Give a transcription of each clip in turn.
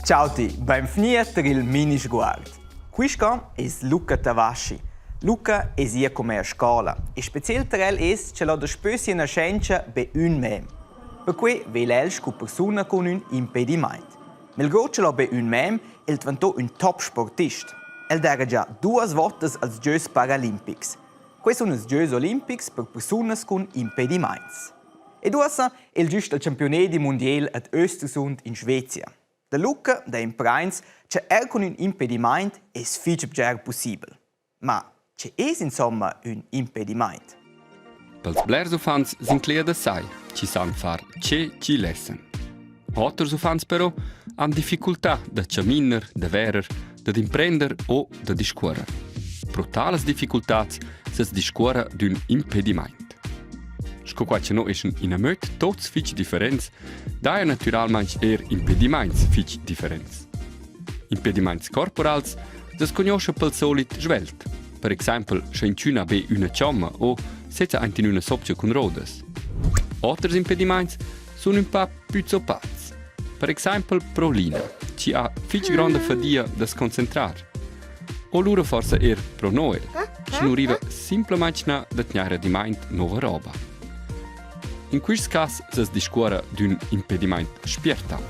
Ciao ti, benvenuti il mini sguardo. Quisca è Luca Tavasci. Luca è sia come a scuola e special per lui è che l'ha spesi una scienza per un mem. Per cui vele con persone con un impedimento. Malgrado che l'ha per un mem, il diventò un top sportista. Il era già 2 volte als Giochi Paralympics. Questi sono i Giochi Olimpics per persone con impedimenti. Ed ora è giusto il campionato mondiale ad Östersund in Svezia. Der Luca, der im Preis, che con un impedimento è viel più possibile. Ma c'è insomma un impedimento? Pels blers ufans sin clear da sai, ci san far ci lessen. Otters ufans però han difficoltà da caminer, da verer, da imprender o da discuorer. Pro tales difficultats ses discuora d'un impediment. Sco qua che no eschen in amöt tots fich differenz, daher naturalmein impediments fich differenz. Impediments corporals des conosce pel solit svelt. Per exempel, schencuna be una ciamma o senza antin una sopcia con rodes. Otters impediments sono un pa più zopaz. Per exempel, Prolina, ci ha fich grande fadia da sconcentrar. O lura forse pro Noel, ci non arriva semplicemente da tenere di mind nuova roba. In questo caso si discuore d'un impedimento spiertam.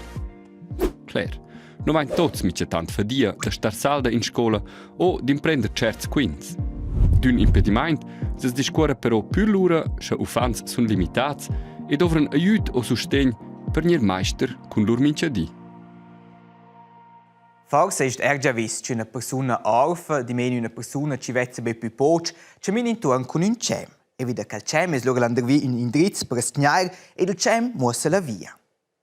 Claire, non vain tots mitja tant fadia da star salda in scola o d'imprender certs quins. D'un impedimento si discuore però più l'ura che ufans sono limitati e dovran aiut o sostegn per nir meister con lur minchadi. Forse è già visto che una persona orfa di meno una persona ci vezza be più poch, che min intorno con un cem. E vede che il cem è l'orlandervi un indirizzo per stignare e il cem muossa la via.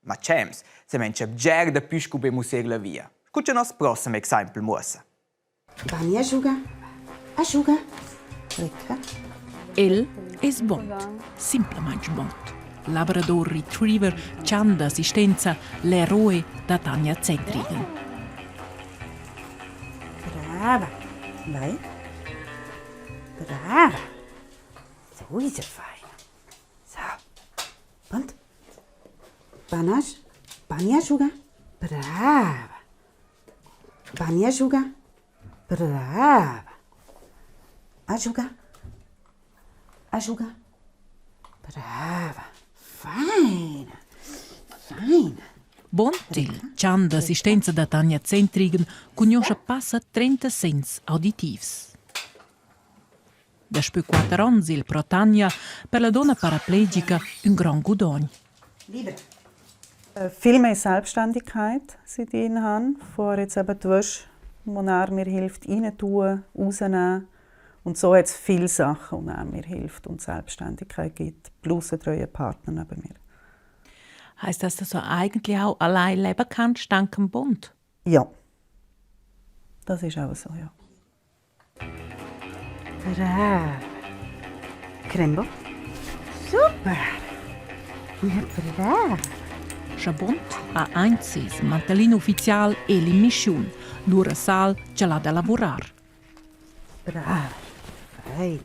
Ma cems, se menche ger da più scube musser la via. Scuccia nos prossimo esempio muossa. Bani asciuga. Asciuga. Ricca. El es bont, simplemente bont. Labrador Retriever c'han d'assistenza l'eroe da Tanja Zentrigen. Brava. Vai. Brava. So ist er fein. So. Und? Banasch? Bani asciuga. Brava. Bani asciuga. Brava. Asciuga. Asciuga. Brava. Fein. Fein. Bontil c'han d'assistenza da Tanja Zentrigen conosce passa 30 sens auditivs. Da spö 4 anni il pro Tanja per la donna paraplegica un gran gudogn. Liebe. Viel mehr Selbstständigkeit seit ich ihn habe. Vorher jetzt eben die Wäsche, wo er mir hilft, reintun, rausnehmen. Und so hat es viele Sachen, wo er mir hilft und Selbstständigkeit gibt. Plus ein treuer Partner neben mir. Heißt das, dass du eigentlich auch allein leben kannst, dank dem Bund? Ja. Das ist auch so, ja. Brava. Crembo. Super. Ja, brava. Schabont a einzis mantelino ufficial e l'immission, l'ura sal ce l'ha da lavorar. Brava. Fein.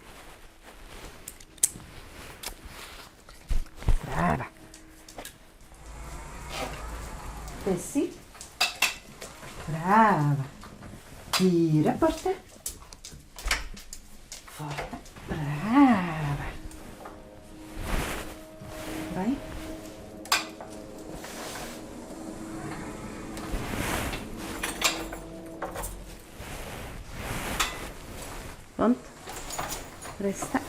Brava. Tessi. Brava. Tira, porta. Forte. Brava. Vai. Und? Resta.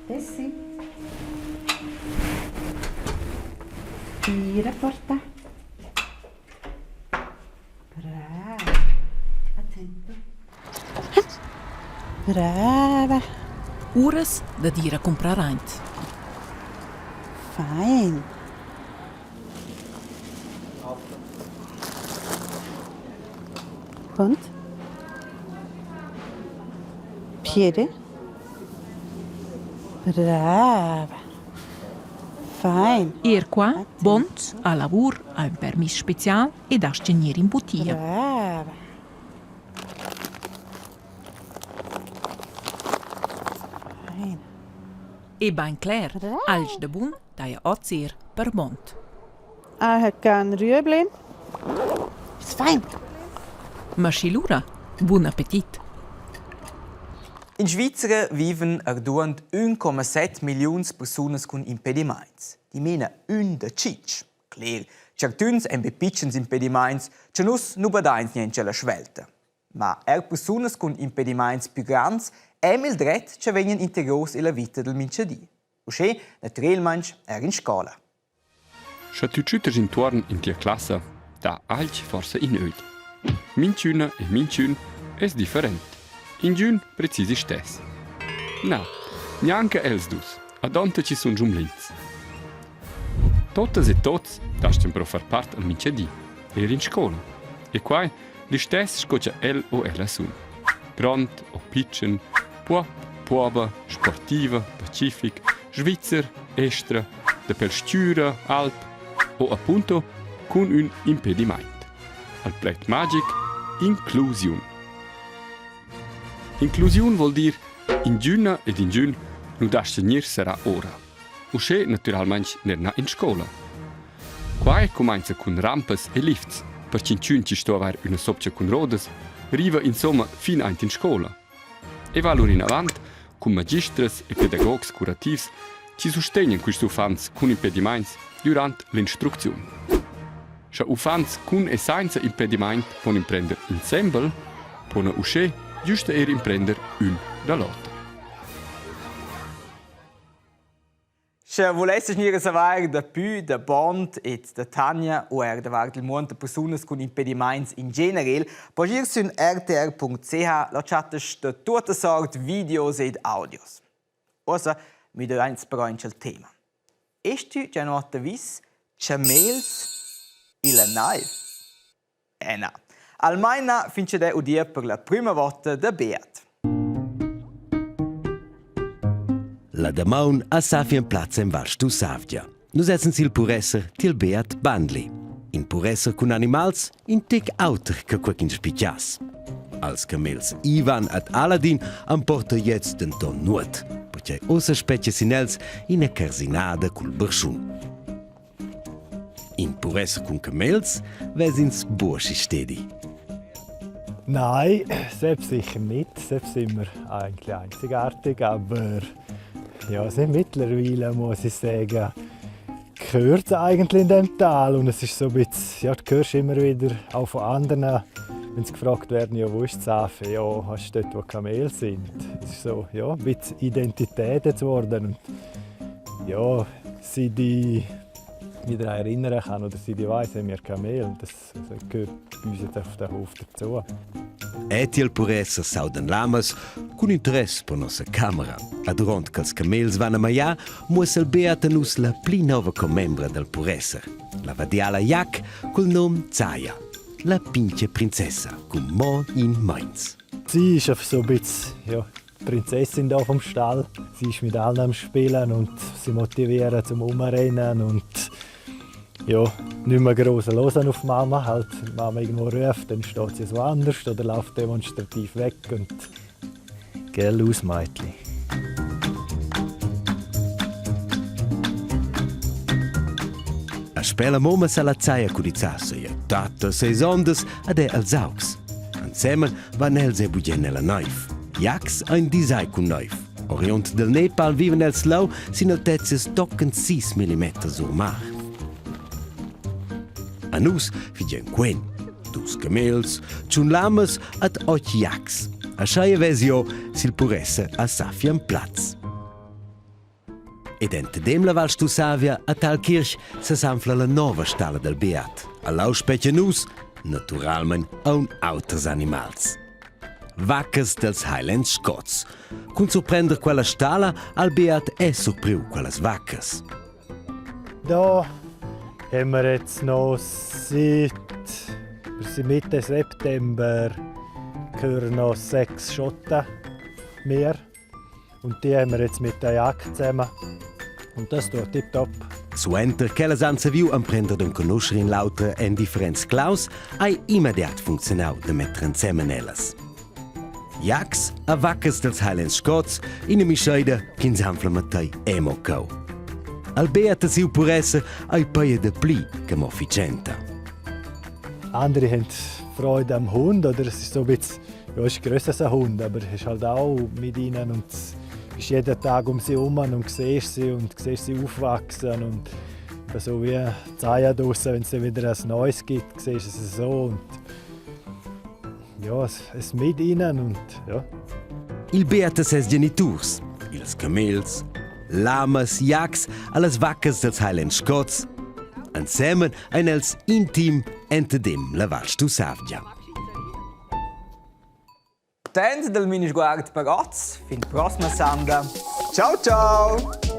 Tessi. Tira, porta. Brava. Attento. Brava. Uras da dir a comprar reint. Fein. Und? Piede. Brava. Fein. Er qua, bont, a lavur, a un permis special e da scenier in bottiglia. Brava. Fein. E ben clar, als de bun, da je ozier per bont. Er hat gerne Rüebli Ist fein. Maschilura, buon appetit. In Schweizer viven arduant 1,7 milioni persone con impediments. Die mena un de cicc. Klar, certuns en bepiccens impediments, ce nus nu badains niente la schwelta. Ma persone con impediments più grands hem il dret che venien integros in la vita del minchadì. Usche, naturalmente, in scola. Se tu schüttest intorno in die Klasse, da alch forse in öd. Minchuna e minchun es different. In giun precisi stes. Na, neanche els dus. Adonte ci sun giumlins. Totes e tots dasten pro far part al minchadì, in scola. E quai, li stes scocia el o ella sun. Grand o pitchen, puop, puoba, sportiva, pacific, Schweizer, Estra, de per stüra, Alp o appunto con un impediment. Al plet magic, inclusion. Inclusion vuol dir in giuna ed in giun nu dasce nir sarà ora. Usche naturalmente nerna in scola. Quai comincia con rampas e lifts, per cinciun ci sto aver una sopcia con rodas, riva insomma fin aint in scola. E va in avant, con magistras e pedagogs curativs, ci sostengono questi ufans con impediments durante l'instruzione. Se ufans con e senza impediment possono imprendere ensemble, possono uscire giusto imprendere un dall'altro. Se volessi venire a sapere da più da Bond e da Tania o da il mondo di persone con impediments in generale, puoi ir su rtr.ch la chattes da tutte sorte videos e audios. Ora mi do eins però in il tema. Esti già nota vis chamels ila naiv? No. Almeno finché da udia per la prima volta da Beat. La damaun a Safian Platz in Valstu Savgia. Nus essen sil puresser til Beat Bandli. In puresser con animals in tic auter che quaquin spiccias. Als camels Ivan et Aladdin emporta jetzt den ton nuot, perché ossa specie sinels in a carsinada cul berschun. In puresser con camels vesins burschi stedi. Nein, selbst sicher nicht. Selbst sind wir eigentlich einzigartig, aber ja, mittlerweile muss ich sagen, gehört es eigentlich in diesem Tal. Und es ist so ein bisschen, ja, du hörst immer wieder auch von anderen, wenn sie gefragt werden, ja, wo ist die Safe? Ja, hast du dort, wo Kamele sind? Es ist so, ja, ein bisschen Identität jetzt geworden. Und ja, seit ich mich daran erinnern kann oder seit ich weiss, haben wir Kamele. Das gehört bei uns jetzt auf den Hof dazu. Etiel puresser saudan lamas con interesse per nostra camera. A durant che els camels van a maiar, muss el Beat nus la pli nova commembra del puresser. La vadiala Jack col nom Zaya, la pinche princessa, con mo in Mainz. Sie ist so ein bisschen, ja, die Prinzessin hier vom Stall. Sie ist mit allen am Spielen und sie motivieren zum Umrennen und ja, nicht mehr gross hören auf Mama. Halt, wenn Mama irgendwo ruft, dann steht sie so anders oder läuft demonstrativ weg. Und gell, aus, Mädchen. A spela moma sa la Zaya cudizassa e tata seis ondas ad e als augs. Insieme van els e bugen nella neuf. Jax ein disai con neuf. Orient del Nepal viven els lau sin altezes tocken 6 mm sur mar. A nus figien quen, dus camels, ciun lamas at och jax. A schaia vesio sil puressa a Safian Platz. Ed entedem la Valstu Savia a Thalkirch se s'anfla la nova stalla del Beat. A lau spetja nus, naturalment, aun auters animals. Vaccas dels Highlands Scots. Cun surprender quella stalla, al Beat è surpriu quellas vaccas. Da haben wir jetzt noch seit Mitte September gehören noch 6 Schotten mehr. Und die haben wir jetzt mit der Jagd zusammen. Und das tut tipptopp. Suenter quellas han saviu emprender d'un conoscer in lauter en differents claus, hai immediat funzionau de mettere insieme ellas. Jax a vaccas dels Highlands Scots in a mischeida ch'ins anfla matei emo cau. Al Beat siu puressa ai paia de pli che mo ficenta. Andere haben Freude am Hund, oder es ist so ein bisschen, ja, es ist grösser als ein Hund, aber es ist halt auch mit ihnen und es ist jeden Tag um sie herum und siehst sie aufwachsen und so wie die Eier draussen, wenn es dann wieder ein Neues gibt, siehst du es so und ja, es mit ihnen und ja. Il beata ses geniturs, ils camels, lamas, jacs, alles vaccas dels Highland Scots. Insieme ein els intim ente dem la Val Savgia. Temps del Minisguard per oggi. Fin prossima sanda. Ciao ciao!